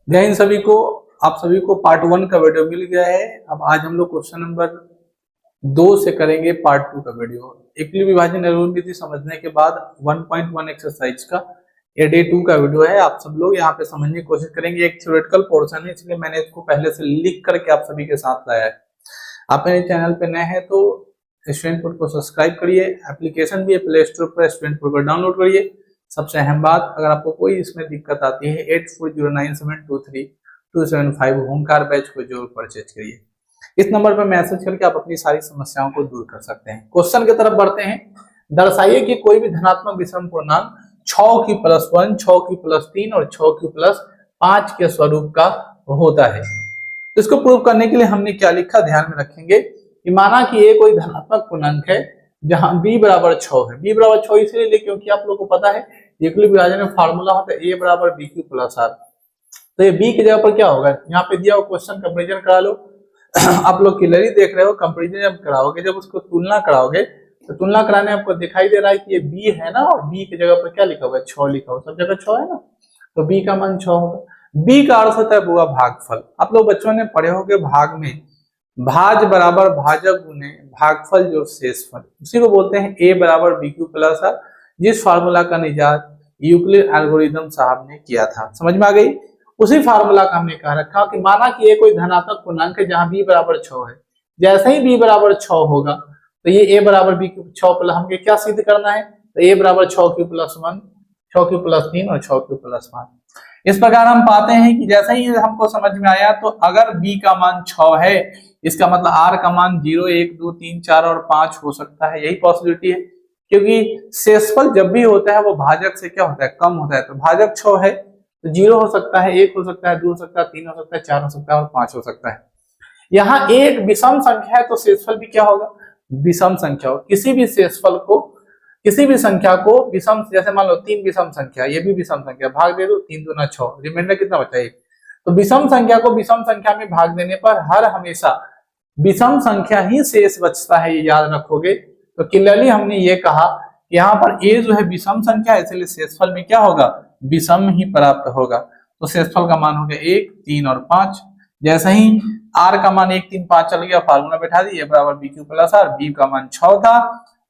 जय हिंद सभी को। आप सभी को पार्ट 1 का वीडियो मिल गया है। अब आज हम लोग क्वेश्चन नंबर 2 से करेंगे पार्ट 2 का वीडियो। एकली विभाजन निर्वहन विधि समझने के बाद 1.1 एक्सरसाइज का ये डे 2 का वीडियो है। आप सब लोग यहाँ पे समझने की कोशिश करेंगे। एक थ्योरेटिकल पोर्शन है, इसलिए मैंने इसको पहले से लिख करके आप सभी के साथ लाया है। आप मेरे चैनल पे नए हैं तो स्टूडेंट पोर्ट को सब्सक्राइब करिए। एप्लीकेशन भी है प्ले स्टोर पर, स्टूडेंट पोर्ट को डाउनलोड करिए। सबसे अहम बात, अगर आपको कोई इसमें दिक्कत आती है 8409723275 होमकार बैच को जरूर परचेज करिए। इस नंबर पर मैसेज करके आप अपनी सारी समस्याओं को दूर कर सकते हैं। क्वेश्चन की तरफ बढ़ते हैं। दर्शाइए कि कोई भी धनात्मक विषम पूर्णांक 6 6 3 और 6 5 के स्वरूप का होता है। तो इसको प्रूव करने के लिए हमने क्या लिखा, ध्यान में रखेंगे कि माना कि ये कोई धनात्मक पूर्णांक है जहां b बराबर 6 है। b बराबर 6 इसलिए लिए क्योंकि आप लोगों को पता है एकली विभाजन में फार्मूला होता है a बराबर bq प्लस r। तो ये b की जगह पर क्या होगा, यहाँ पे दिया हुआ क्वेश्चन कंपैरिजन करा लो। आप लोग क्लियरली देख रहे हो, कंपैरिजन जब कराओगे, जब उसको तुलना कराओगे तो तुलना कराने आपको दिखाई दे रहा है कि ये b है ना, और b की जगह पर क्या लिखा हुआ है, 6 लिखा हुआ, सब जगह 6 है ना, तो b का मान 6 होगा। b का अर्थ होता है बुआ भागफल। आप लोग बच्चों ने पढ़े होंगे भाग में, भाज बराबर भाजक गुने भागफल जो शेषफल, उसी को बोलते हैं a बराबर bq प्लस r, जिस फार्मूला का निजात यूक्लिड एल्गोरिथम साहब ने किया था। समझ में आ गई? उसी फार्मूला का हमने कहा रखा कि माना कि ये कोई धनात्मक पूर्णांक है जहां b बराबर 6 है। जैसे ही b बराबर 6 होगा तो ये a बराबर bq 6 प्लस, हमें क्या सिद्ध करना है, तो a बराबर 6q प्लस 1, 6q प्लस 3 और 6q प्लस 5। इस प्रकार हम पाते हैं कि जैसे ही हमको समझ में आया, तो अगर b का मान 6 है, इसका मतलब r का मान 0 1 2 3 4 और 5 हो सकता है। यही पॉसिबिलिटी है, क्योंकि शेषफल जब भी होता है वो भाजक से क्या होता है, कम होता है। तो भाजक 6 है तो 0 हो सकता है, 1 हो सकता है, 2 हो सकता है, 3 हो सकता है, 4 हो सकता है और 5 हो सकता है। यहाँ एक विषम संख्या है तो शेषफल भी क्या होगा, विषम संख्या हो। किसी भी शेषफल को, किसी भी संख्या को विषम, जैसे मान लो 3 विषम संख्या, ये भी विषम संख्या, भाग दे दो 3 दूना 6, रिमाइंडर कितना बचा 1। तो विषम संख्या को विषम संख्या में भाग देने पर हर हमेशा विषम संख्या ही शेष बचता है, ये याद रखोगे। तो क्लियरली हमने ये कहा कि यहाँ पर a जो है विषम संख्या है, इसलिए शेषफल में क्या होगा, विषम ही प्राप्त होगा। तो शेषफल का मान हो गया 1 3 और 5। जैसे ही r का मान 1 3 5 चल गया, फार्मूला बैठा दी, a बराबर bq प्लस r, b का मान 6 था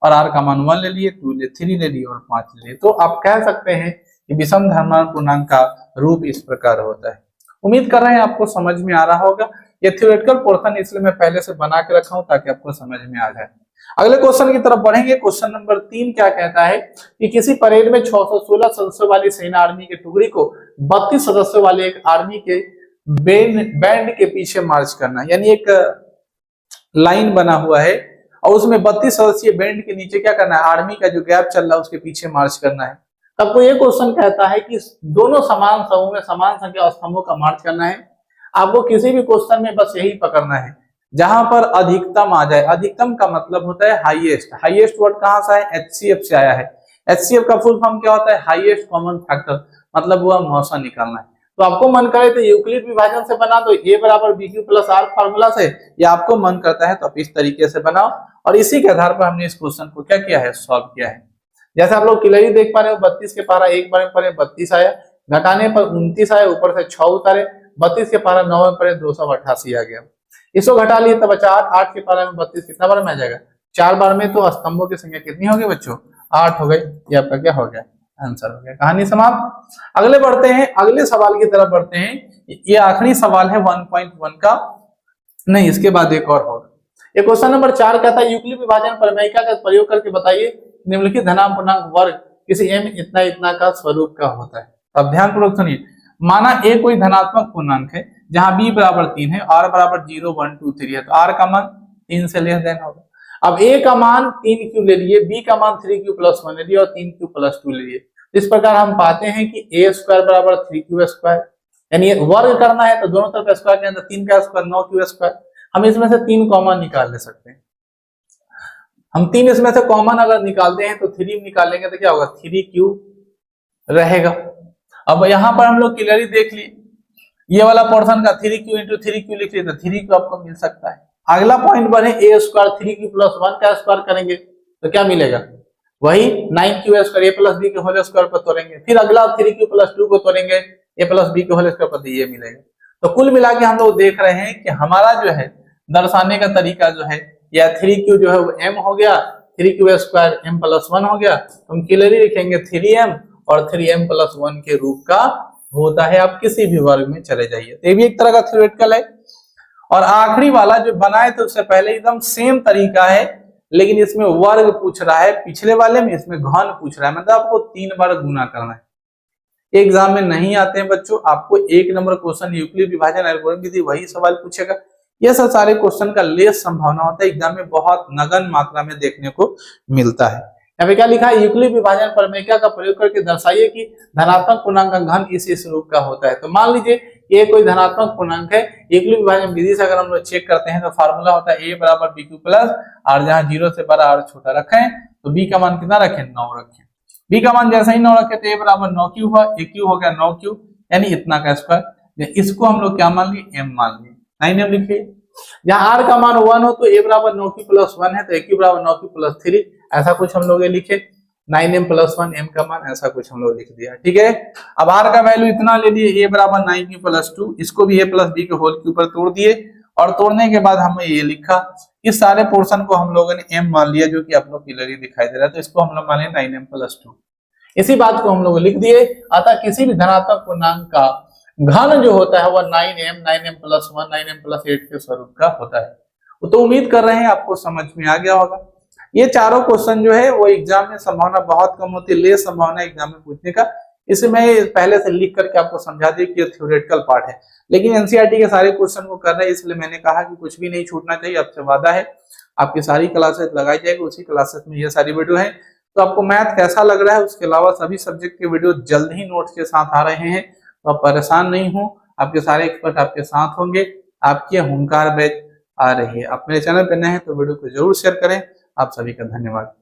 और r का मान 1 ले लिए, 2 ले 3 ले लिए और 5 ले लिए। तो आप कह सकते हैं कि विषम धनात्मक पूर्णांक का रूप इस प्रकार होता है। उम्मीद कर रहे हैं आपको समझ में आ रहा होगा। ये थ्योरेटिकल पोर्शन इसलिए मैं पहले से बना के रखा हूं ताकि आपको समझ में आ जाए। अगले क्वेश्चन की तरफ बढ़ेंगे। क्वेश्चन नंबर 3 क्या कहता है कि किसी परेड में 616 सदस्यों वाली सेना आर्मी की टुकड़ी को 32 सदस्यों वाले एक आर्मी के बैंड के पीछे मार्च करना। यानी एक लाइन बना हुआ है और उसमें 32 सदस्यीय बैंड के नीचे क्या करना है, आर्मी का जो गैप चल रहा है उसके पीछे मार्च करना है। तब को ये क्वेश्चन कहता है कि दोनों समान समूह में समान संख्या स्तंभों का मार्च करना है। आपको किसी भी क्वेश्चन में बस यही पकड़ना है जहां पर अधिकतम आ जाए। अधिकतम का मतलब होता है हाईएस्ट। हाईएस्ट वर्ड कहां से है, HCF से आया है। HCF का फुल फॉर्म क्या होता है, हाईएस्ट कॉमन फैक्टर, मतलब हुआ मौसा निकालना है। तो आपको मन करे तो यूक्लिड विभाजन से बना दो, a बराबर bq प्लस r फार्मूला से, या आपको मन करता है तो आप इस तरीके से बनाओ। और इसी के आधार पर हमने इस क्वेश्चन को क्या किया है, सॉल्व किया है। जैसे आप लोग क्लियरली देख पा रहे हो, 32 के पारा एक बार में पड़े 32 आया, घटाने पर 29 आया, ऊपर से 6 उतारे, 32 के पारा 9 में पड़े 288 आ गया। इसको घटा लिए तो बचा 8, 8 के पारा में 32 कितना बार में आ जाएगा, 4 बार में। तो स्तंभों की संख्या कितनी होगी बच्चों, 8 हो गई। ये आपका क्या हो गया, आंसर हो गया। कहानी समाप्त। अगले बढ़ते हैं, अगले सवाल की तरफ बढ़ते हैं। ये आखिरी सवाल है 1.1 का, नहीं इसके बाद एक और होगा। ये क्वेश्चन नंबर 4 कहता है यूक्लिड विभाजन प्रमेयिका का प्रयोग करके बताइए निम्नलिखित धनात्मक पूर्णांक वर्ग किसी m इतना इतना का स्वरूप का होता है। अब ध्यानपूर्वक सुनिए। माना a कोई धनात्मक पूर्णांक है जहां b बराबर 3 है, r बराबर 0 1 2 3 है, तो r का मान 3 से लेस देन होगा। अब a का मान 3 क्यों ले लिए, b का मान 3q प्लस 1 ले लिए और 3q प्लस 2 ले लिए। इस प्रकार हम पाते हैं कि a स्क्वायर बराबर 3q स्क्वायर, यानी वर्ग करना है तो दोनों तरफ स्क्वायर के अंदर 3 का स्क्वायर 9q स्क्वायर। हम इसमें से 3 कॉमन निकाल ले सकते हैं। हम 3 इसमें से कॉमन अगर निकालते हैं तो 3 निकालेंगे तो क्या होगा, 3q रहेगा। अब यहाँ पर हम लोग क्लियरली देख लिए, ये वाला पोर्शन का 3q इंटू 3q लिख लिए तो 3q आपको मिल सकता है। अगला पॉइंट बने a स्क्वायर 3q प्लस 1 का स्क्वायर करेंगे तो क्या मिलेगा, वही 9q square a plus b के होल स्क्वायर पर तोड़ेंगे। फिर अगला 3q प्लस 2 को तोड़ेंगे ए प्लस बी के होल स्क्वायर पर ये मिलेगा। तो कुल मिला के हम लोग देख रहे हैं कि हमारा जो है दर्शाने का तरीका जो है, या 3q जो है वो m हो गया, 3q स्क्वायर m प्लस 1 हो गया, तो हम क्लियरली लिखेंगे 3m और 3m प्लस 1 के रूप का होता है। आप किसी भी वर्ग में चले जाइए, तो ये भी एक तरह का थ्योरेटिकल है। और आखिरी वाला जो बनाए थे उससे पहले एकदम सेम तरीका है, लेकिन इसमें वर्ग पूछ रहा है, पिछले वाले में इसमें घन पूछ रहा है, मतलब आपको 3 बार गुना करना है। एग्जाम में नहीं आते हैं बच्चों, आपको 1 नंबर क्वेश्चन यूक्लिड विभाजन एल्गोरिथम की थी वही सवाल पूछेगा। यह सब सारे क्वेश्चन का लेस संभावना होता है, एग्जाम में बहुत नगण्य मात्रा में देखने को मिलता है। यहाँ पे क्या लिखा है, यूक्लिड विभाजन प्रमेय का प्रयोग करके दर्शाइए कि धनात्मक पूर्णांक का घन इस रूप का होता है। तो मान लीजिए ये कोई धनात्मक पूर्णांक है, यूक्लिड विभाजन विधि से अगर हम लोग चेक करते हैं तो फार्मूला होता है a बराबर bq प्लस, और जहां 0 से बड़ा और छोटा रखें तो b का मान कितना रखें, 9 रखें। b का मान जैसा ही 9 रखे तो a बराबर 9q हुआ, aq हो गया 9q, यानी इतना का स्क्वायर। इसको हम लोग क्या मान लिए, m मान लिए, 9m लिखिए। जहां r का मान 1 हो तो a बराबर 9q प्लस 1 है, तो aq बराबर 9q प्लस 3, ऐसा कुछ हम लोग लिखे। 9m प्लस 1 m का मान, ऐसा कुछ हम लोग लिख दिया, ठीक है। अब r का वैल्यू इतना ले लिए, a बराबर 9q प्लस 2, इसको भी a प्लस b के होल के ऊपर तोड़ दिए, और तोड़ने के बाद हमें ये लिखा। इस सारे पोर्शन को हम लोगों ने m मान लिया, जो कि आप लोग क्लियरली दिखाई दे रहा है, तो इसको हम लोग मान लिया 9m प्लस 2। इसी बात को हम लोग लिख दिए। अतः किसी भी धनात्मक पूर्णांक का घन जो होता है वह 9m प्लस 1, 9m प्लस 8 के स्वरूप का होता है। तो उम्मीद कर रहे हैं आपको समझ में आ गया होगा। ये चारों क्वेश्चन जो है वो एग्जाम में संभावना बहुत कम होती है, ले संभावना एग्जाम में पूछने का। इसे मैं पहले से लिख करके आपको समझा दी कि ये थ्योरेटिकल पार्ट है, लेकिन एनसीईआरटी के सारे क्वेश्चन को कर रहे हैं, इसलिए मैंने कहा कि कुछ भी नहीं छूटना चाहिए। आपसे वादा है आपकी सारी क्लासेस लगाई जाएगी, उसी क्लासेस में ये सारी वीडियो है। तो आपको मैथ कैसा लग रहा है, उसके अलावा सभी सब्जेक्ट के वीडियो जल्द ही नोट्स के साथ आ रहे हैं, तो आप परेशान नहीं हो, आपके सारे एक्सपर्ट आपके साथ होंगे। आपकी हुंकार बैच आ रही है। आप मेरे चैनल पर नए हैं तो वीडियो को जरूर शेयर करें। आप सभी का धन्यवाद।